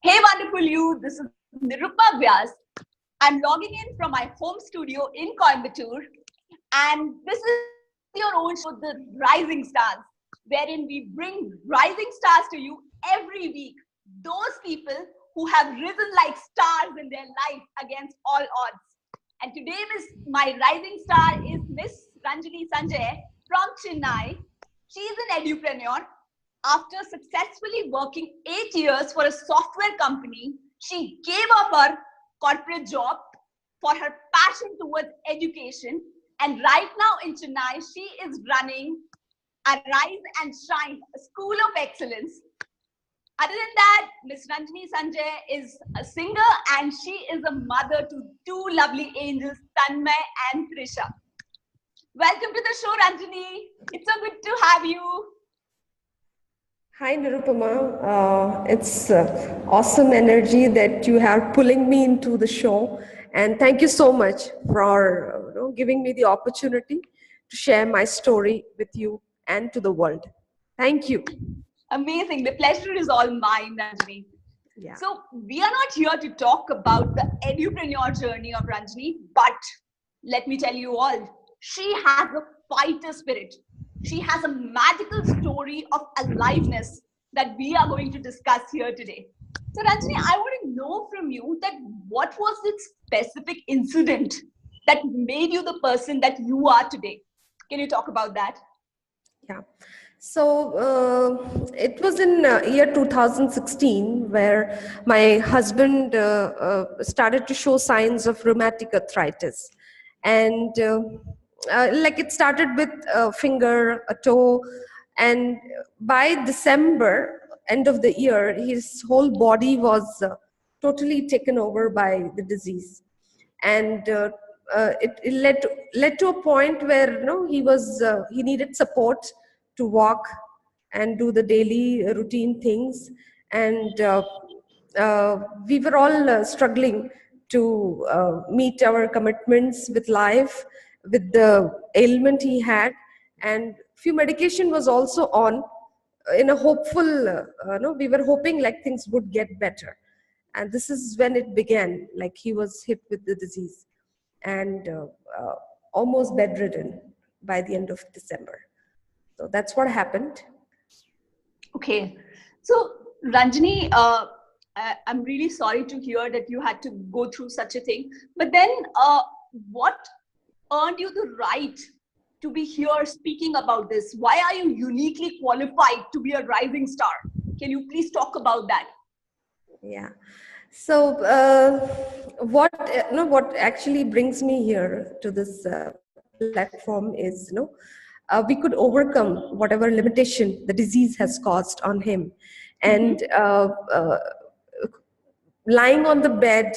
Hey, wonderful you. This is Nirupama Vyas. I'm logging in from my home studio in Coimbatore, and this is your own show, The Rising Stars, wherein we bring rising stars to you every week. Those people who have risen like stars in their life against all odds. And today, my rising star is Miss Ranjini Sanjay from Chennai. She is an edupreneur. After successfully working 8 years for a software company, she gave up her corporate job for her passion towards education. And right now in Chennai, she is running a Rise and Shine, a school of excellence. Other than that, Miss Ranjini Sanjay is a singer and she is a mother to two lovely angels, Tanmay and Trisha. Welcome to the show, Ranjini. It's so good to have you. Hi Nirupama, it's awesome energy that you are pulling me into the show, and thank you so much for giving me the opportunity to share my story with you and to the world. Thank you. Amazing. The pleasure is all mine, Ranjini. Yeah. So we are not here to talk about the edupreneur journey of Ranjini, but let me tell you all, she has a fighter spirit. She has a magical story of aliveness that we are going to discuss here today. So Ranjini, I want to know from you that what was the specific incident that made you the person that you are today? Can you talk about that? Yeah. So it was in year 2016 where my husband started to show signs of rheumatic arthritis. And like it started with a finger, a toe, and by December, end of the year, his whole body was totally taken over by the disease. And it led to a point where he needed support to walk and do the daily routine things, and we were all struggling to meet our commitments with life with the ailment he had, and few medication was also on in a hopeful no, we were hoping like things would get better. And this is when it began, like he was hit with the disease and uh, almost bedridden by the end of December. So that's what happened. Okay. So, Ranjini, I'm really sorry to hear that you had to go through such a thing. But then, what earned you the right to be here speaking about this? Why are you uniquely qualified to be a rising star? Can you please talk about that? Yeah. So what actually brings me here to this platform is, we could overcome whatever limitation the disease has caused on him, and lying on the bed,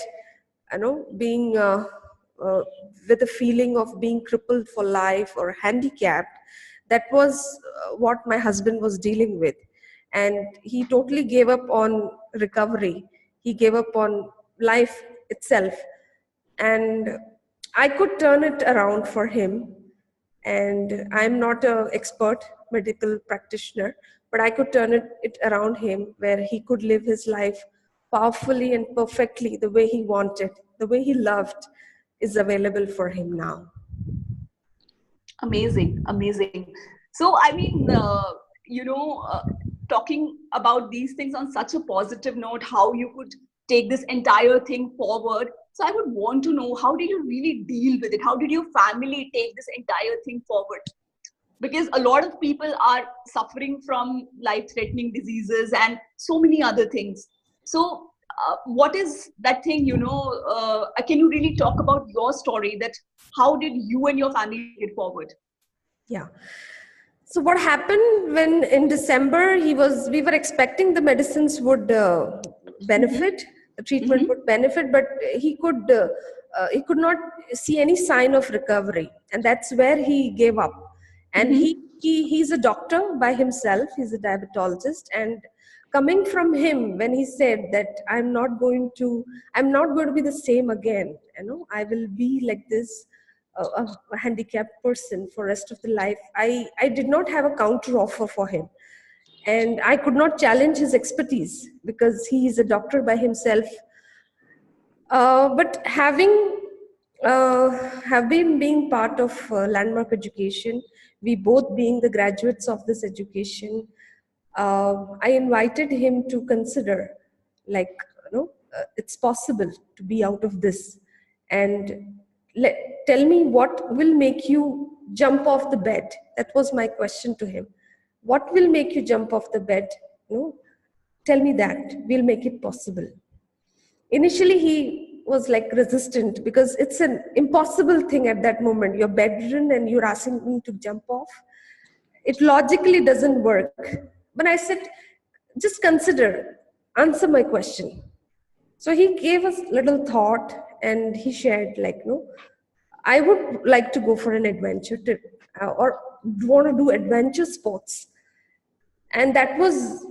being uh, with a feeling of being crippled for life or handicapped. That was what my husband was dealing with, and he totally gave up on recovery. He gave up on life itself, and I could turn it around for him. And I'm not an expert medical practitioner, but I could turn it around him where he could live his life powerfully and perfectly the way he wanted, the way he loved is available for him now. Amazing, amazing. So, I mean, talking about these things on such a positive note, how you could take this entire thing forward. So, I would want to know, how did you really deal with it? How did your family take this entire thing forward? Because a lot of people are suffering from life-threatening diseases and so many other things. So, what is that thing? Can you really talk about your story? That how did you and your family take it forward? Yeah. So what happened when in December we were expecting the medicines would Mm-hmm. benefit, the treatment Mm-hmm. would benefit, but he could not see any sign of recovery, and that's where he gave up. And Mm-hmm. he's a doctor by himself. He's a diabetologist, and coming from him when he said that I'm not going to be the same again. I will be like this a handicapped person for rest of the life. I did not have a counter offer for him, and I could not challenge his expertise because he is a doctor by himself. But have been being part of landmark education, we both being the graduates of this education, I invited him to consider, like, it's possible to be out of this, and tell me what will make you jump off the bed. That was my question to him. What will make you jump off the bed? Tell me that. We'll make it possible. Initially, he was like resistant because it's an impossible thing at that moment. You're bedridden and you're asking me to jump off. It logically doesn't work. But I said, just consider, answer my question. So he gave us little thought and he shared, like, no, I would like to go for an adventure trip or want to do adventure sports. And that was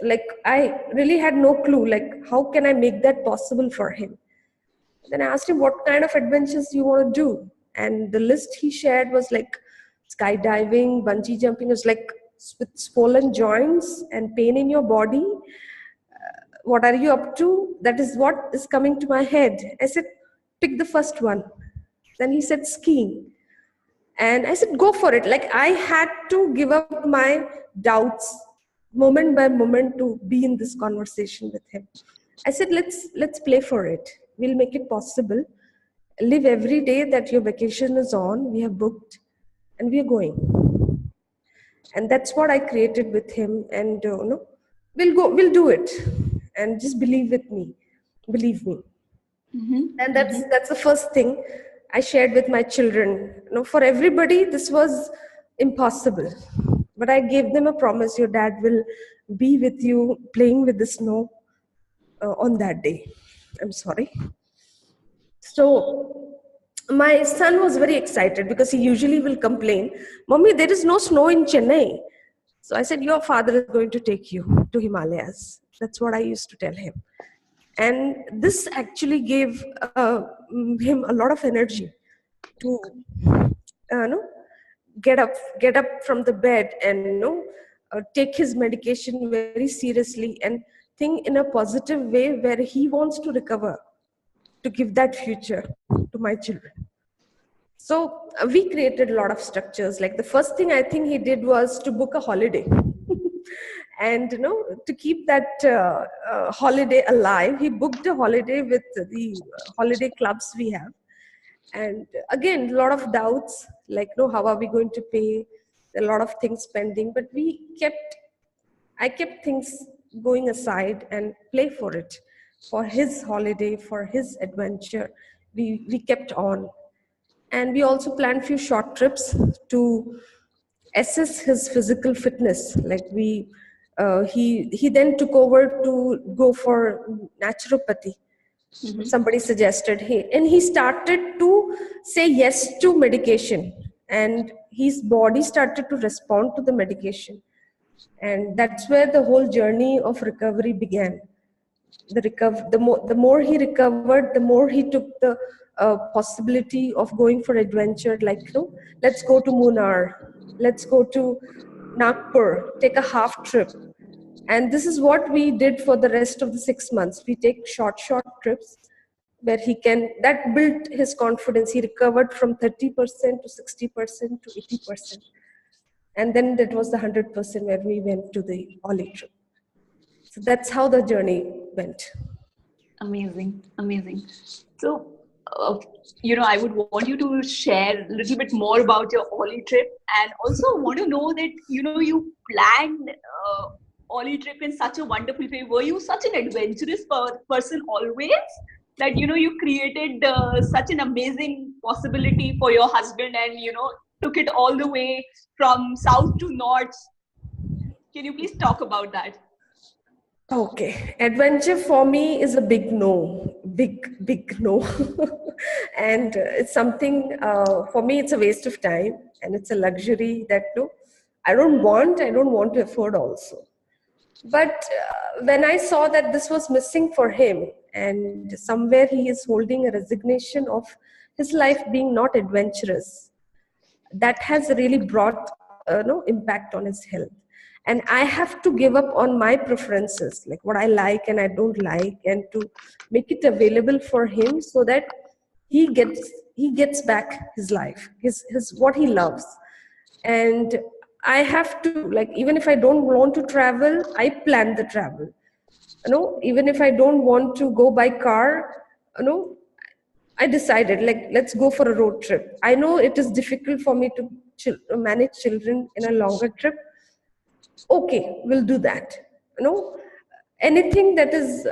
like, I really had no clue, like, how can I make that possible for him? Then I asked him, what kind of adventures you want to do? And the list he shared was like skydiving, bungee jumping. It was like with swollen joints and pain in your body. What are you up to? That is what is coming to my head. I said, pick the first one. Then he said, skiing. And I said, go for it. Like, I had to give up my doubts moment by moment to be in this conversation with him. I said, let's play for it. We'll make it possible. Live every day that your vacation is on. We have booked and we are going. And that's what I created with him. And we'll do it. And just believe me. Mm-hmm. And that's the first thing I shared with my children. For everybody, this was impossible. But I gave them a promise: your dad will be with you playing with the snow on that day. I'm sorry. So my son was very excited because he usually will complain, Mommy, there is no snow in Chennai. So I said, your father is going to take you to Himalayas. That's what I used to tell him. And this actually gave him a lot of energy to get up from the bed and take his medication very seriously and think in a positive way where he wants to recover, to give that future to my children. So we created a lot of structures. Like, the first thing I think he did was to book a holiday. And to keep that holiday alive, he booked a holiday with the holiday clubs we have. And again, a lot of doubts, like, how are we going to pay? A lot of things pending, but I kept things going aside and play for it, for his holiday, for his adventure. We kept on. And we also planned few short trips to assess his physical fitness. Like, he then took over to go for naturopathy. Mm-hmm. Somebody suggested, he started to say yes to medication, and his body started to respond to the medication. And that's where the whole journey of recovery began. The more he recovered, the more he took the possibility of going for adventure, like, let's go to Munnar, let's go to Nagpur, take a half trip. And this is what we did for the rest of the 6 months. We take short trips where that built his confidence. He recovered from 30% to 60% to 80%. And then that was the 100% where we went to the Auli trip. So that's how the journey went. Amazing. So, I would want you to share a little bit more about your Oli trip, and also want to know that, you planned Oli trip in such a wonderful way. Were you such an adventurous person always, that, you created such an amazing possibility for your husband, and, took it all the way from south to north? Can you please talk about that? Okay, adventure for me is a big no, big no. And it's something, for me, it's a waste of time, and it's a luxury that I don't want to afford also. But when I saw that this was missing for him, and somewhere he is holding a resignation of his life being not adventurous, that has really brought impact on his health. and I have to give up on my preferences, like what I like and I don't like, and to make it available for him so that he gets back his life, his what he loves. And I have to, like, even if I don't want to travel, I plan the travel. Even if I don't want to go by car, I decided, like, let's go for a road trip. I know it is difficult for me to manage children in a longer trip. Okay, we'll do that. Anything that is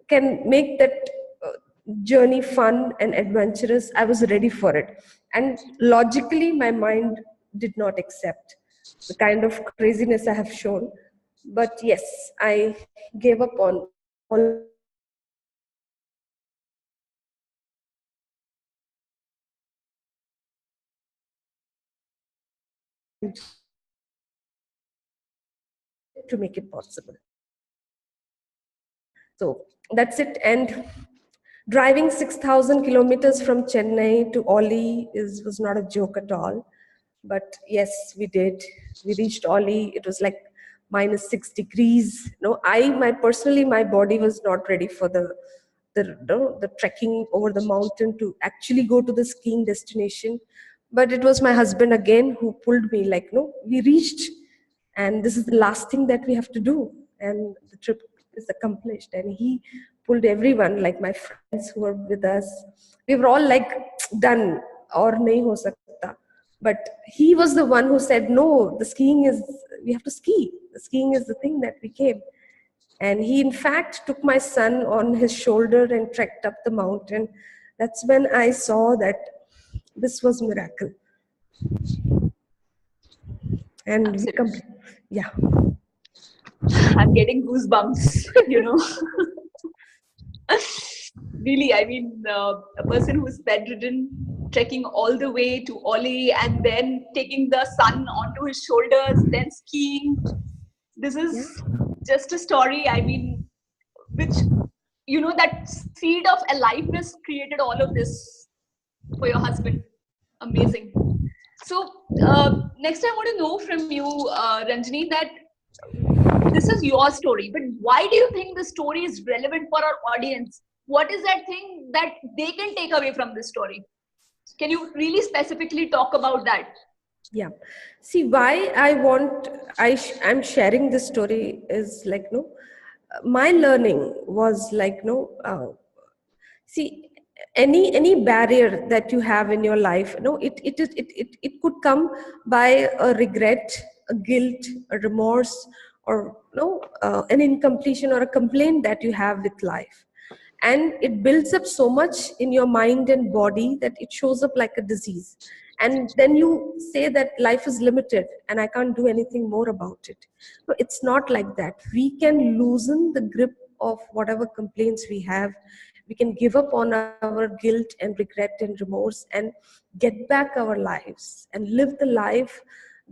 can make that uh, journey fun and adventurous, I was ready for it. And logically, my mind did not accept the kind of craziness I have shown. But yes, I gave up on all to make it possible. So that's it. And driving 6,000 kilometers from Chennai to Auli was not a joke at all. But yes, we did. We reached Auli. It was like -6 degrees. Personally, my body was not ready for the trekking over the mountain to actually go to the skiing destination. But it was my husband again who pulled me, like, no, we reached, and this is the last thing that we have to do, and the trip is accomplished. And he pulled everyone, like my friends who were with us. We were all like, done, or nahi ho sakta. But he was the one who said, no, the skiing is, we have to ski, the skiing is the thing that we came. And he in fact took my son on his shoulder and trekked up the mountain. That's when I saw that this was miracle. And Absolutely. yeah. I'm getting goosebumps, Really, I mean, a person who's bedridden, trekking all the way to Oli and then taking the son onto his shoulders, then skiing. This Yeah. is just a story, I mean, which, that seed of aliveness created all of this for your husband. Amazing. So, next I want to know from you, Ranjini, that this is your story, but why do you think the story is relevant for our audience? What is that thing that they can take away from this story? Can you really specifically talk about that? Yeah. See, why I'm sharing this story is like, no, my learning was like, no, see, any barrier that you have in your life, it could come by a regret, a guilt, a remorse, or no, an incompletion or a complaint that you have with life. And it builds up so much in your mind and body that it shows up like a disease. And then you say that life is limited and I can't do anything more about it. No, it's not like that. We can loosen the grip of whatever complaints we have. We can give up on our guilt and regret and remorse and get back our lives and live the life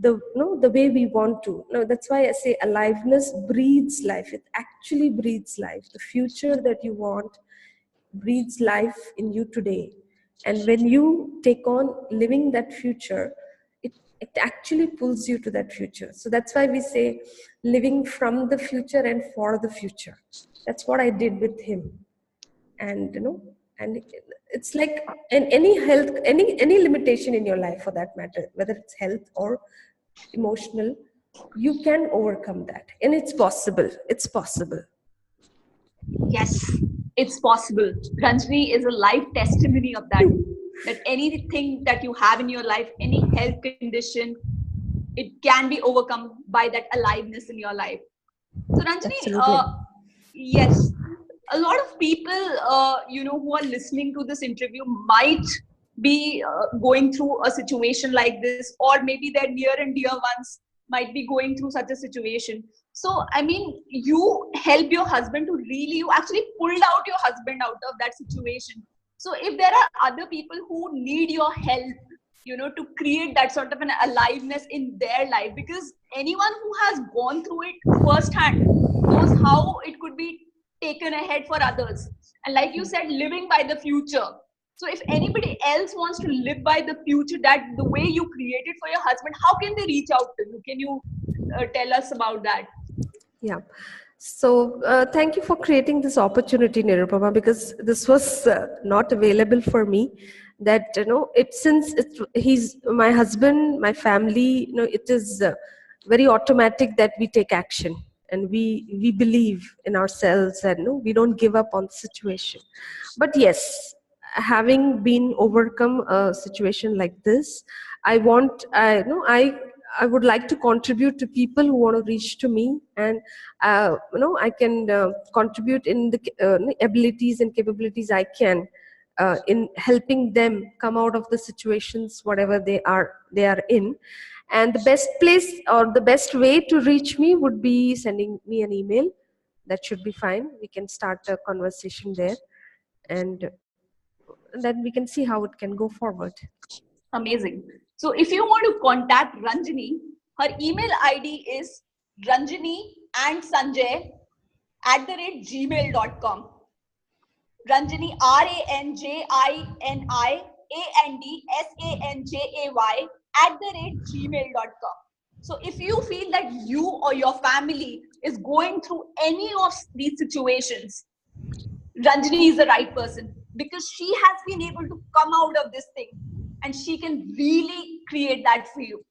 the way we want to. No, that's why I say aliveness breathes life. It actually breathes life. The future that you want breathes life in you today. And when you take on living that future, it actually pulls you to that future. So that's why we say living from the future and for the future. That's what I did with him. And and it's like, in any health, any limitation in your life for that matter, whether it's health or emotional, you can overcome that. And it's possible. It's possible. Yes, it's possible. Ranjini is a live testimony of that. That anything that you have in your life, any health condition, it can be overcome by that aliveness in your life. So, Ranjini, Absolutely. yes, a lot of people, who are listening to this interview might be going through a situation like this, or maybe their near and dear ones might be going through such a situation. So, I mean, you help your husband to really, you actually pulled out your husband out of that situation. So, if there are other people who need your help, to create that sort of an aliveness in their life, because anyone who has gone through it firsthand knows how it could be taken ahead for others. And like you said, living by the future. So if anybody else wants to live by the future that the way you created for your husband, how can they reach out to you? Can you tell us about that. Yeah. So thank you for creating this opportunity, Nirupama, because this was not available for me. That he's my husband, my family. It is very automatic that we take action and we believe in ourselves, and we don't give up on the situation. But yes, having been overcome a situation like this, I would like to contribute to people who want to reach to me, and I can contribute in the abilities and capabilities I can in helping them come out of the situations whatever they are in. And the best place or the best way to reach me would be sending me an email. That should be fine. We can start a conversation there, and then we can see how it can go forward. Amazing. So if you want to contact Ranjini, her email ID is Ranjini and Sanjay @gmail.com. Ranjini, RANJINIANDSANJAY @gmail.com. So if you feel that you or your family is going through any of these situations, Ranjini is the right person, because she has been able to come out of this thing and she can really create that for you.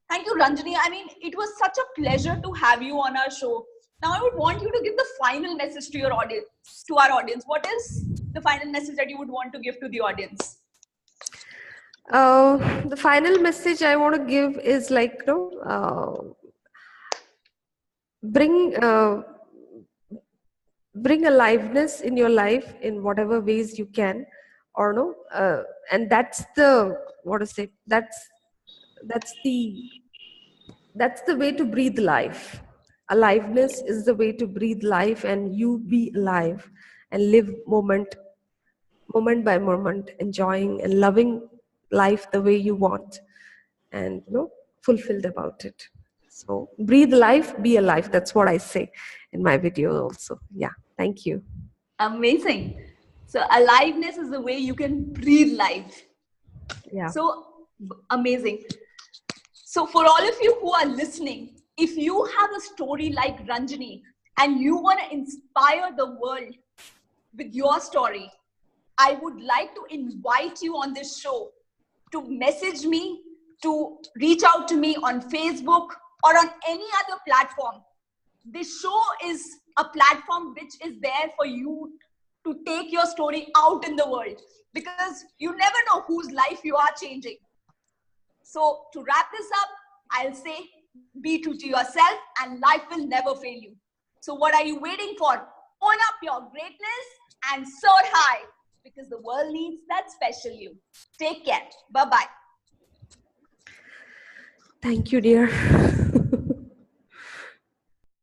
Thank you, Ranjini. I mean, it was such a pleasure to have you on our show. Now, I would want you to give the final message to your audience, to our audience. What is the final message that you would want to give to the audience? The final message I want to give is like, bring bring aliveness in your life in whatever ways you can, or no, and that's the what to say. That's the way to breathe life. Aliveness is the way to breathe life, and you be alive and live moment by moment, enjoying and loving life the way you want, and fulfilled about it. So breathe life, be alive. That's what I say in my video also. Yeah, thank you. Amazing. So aliveness is the way you can breathe life. Yeah. So amazing. So for all of you who are listening, if you have a story like Ranjini and you want to inspire the world with your story, I would like to invite you on this show to message me, to reach out to me on Facebook or on any other platform. This show is a platform which is there for you to take your story out in the world, because you never know whose life you are changing. So to wrap this up, I'll say, be true to yourself and life will never fail you. So what are you waiting for? Own up your greatness and soar high, because the world needs that special you. Take care. Bye-bye. Thank you, dear.